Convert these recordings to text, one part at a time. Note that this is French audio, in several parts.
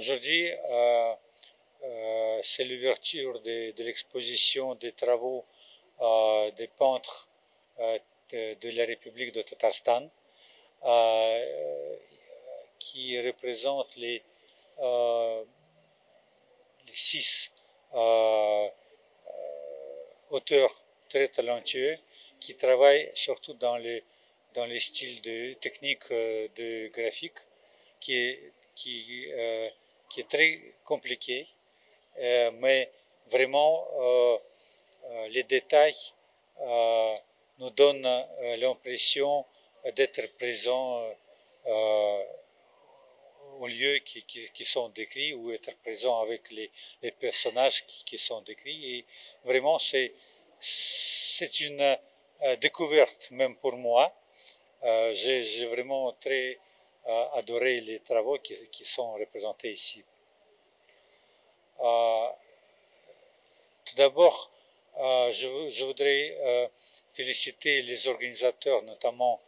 Aujourd'hui, c'est l'ouverture de l'exposition des travaux des peintres de la République de Tatarstan, qui représentent les 6 auteurs très talentueux qui travaillent surtout dans les styles techniques de graphique qui est très compliqué, mais vraiment les détails nous donnent l'impression d'être présents aux lieux qui sont décrits ou être présents avec les personnages qui sont décrits. Et vraiment, c'est une découverte même pour moi. J'ai vraiment très adoré les travaux qui sont représentés ici. Tout d'abord, je voudrais féliciter les organisateurs, notamment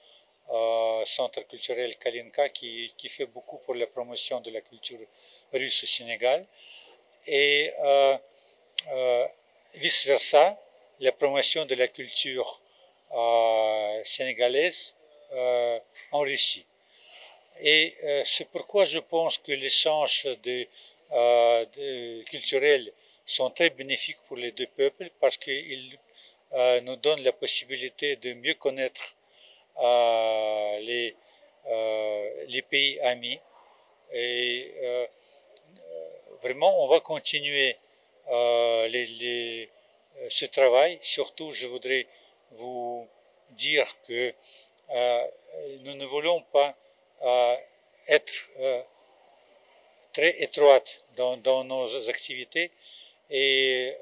Centre culturel Kalinka, qui fait beaucoup pour la promotion de la culture russe au Sénégal, et vice-versa, la promotion de la culture sénégalaise en Russie. Et c'est pourquoi je pense que les échanges culturels sont très bénéfiques pour les deux peuples, parce qu'ils nous donnent la possibilité de mieux connaître les pays amis. Et vraiment, on va continuer ce travail. Surtout, je voudrais vous dire que nous ne voulons pas être très étroites dans nos activités. Et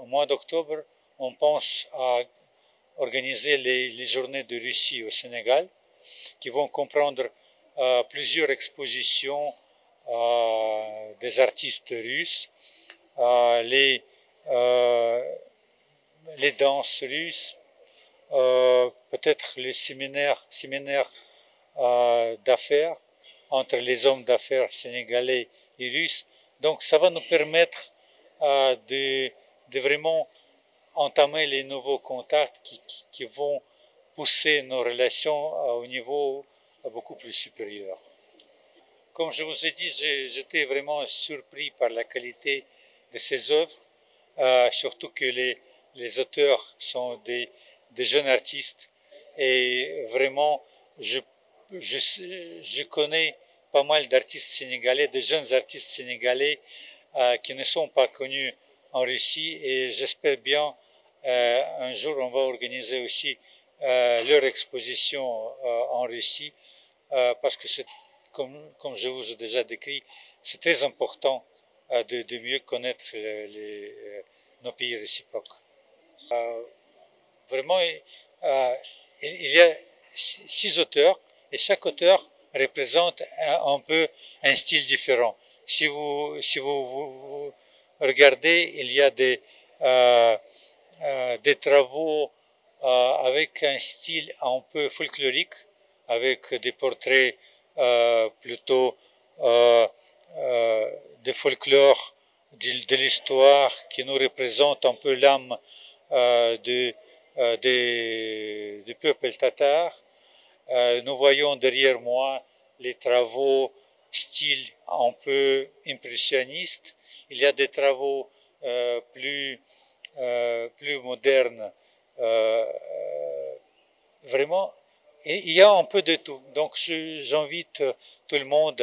au mois d'octobre, on pense à organiser les journées de Russie au Sénégal, qui vont comprendre plusieurs expositions des artistes russes, les danses russes, peut-être les séminaires d'affaires entre les hommes d'affaires sénégalais et russes. Donc ça va nous permettre de vraiment entamer les nouveaux contacts qui vont pousser nos relations au niveau beaucoup plus supérieur. Comme je vous ai dit, j'étais vraiment surpris par la qualité de ces œuvres, surtout que les auteurs sont des jeunes artistes, et vraiment je connais pas mal d'artistes sénégalais, de jeunes artistes sénégalais qui ne sont pas connus en Russie, et j'espère bien un jour on va organiser aussi leur exposition en Russie, parce que c'est, comme je vous ai déjà décrit, c'est très important de mieux connaître nos pays réciproques. Vraiment, il y a 6 auteurs, et chaque auteur représente un peu un style différent. Si vous regardez, il y a des travaux avec un style un peu folklorique, avec des portraits plutôt de folklore, de l'histoire, qui nous représente un peu l'âme du peuple tatar. Nous voyons derrière moi les travaux style un peu impressionniste. Il y a des travaux plus modernes. Vraiment, et il y a un peu de tout. Donc j'invite tout le monde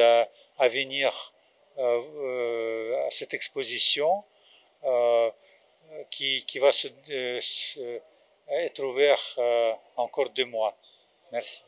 à venir à cette exposition qui va être ouverte encore 2 mois. Merci.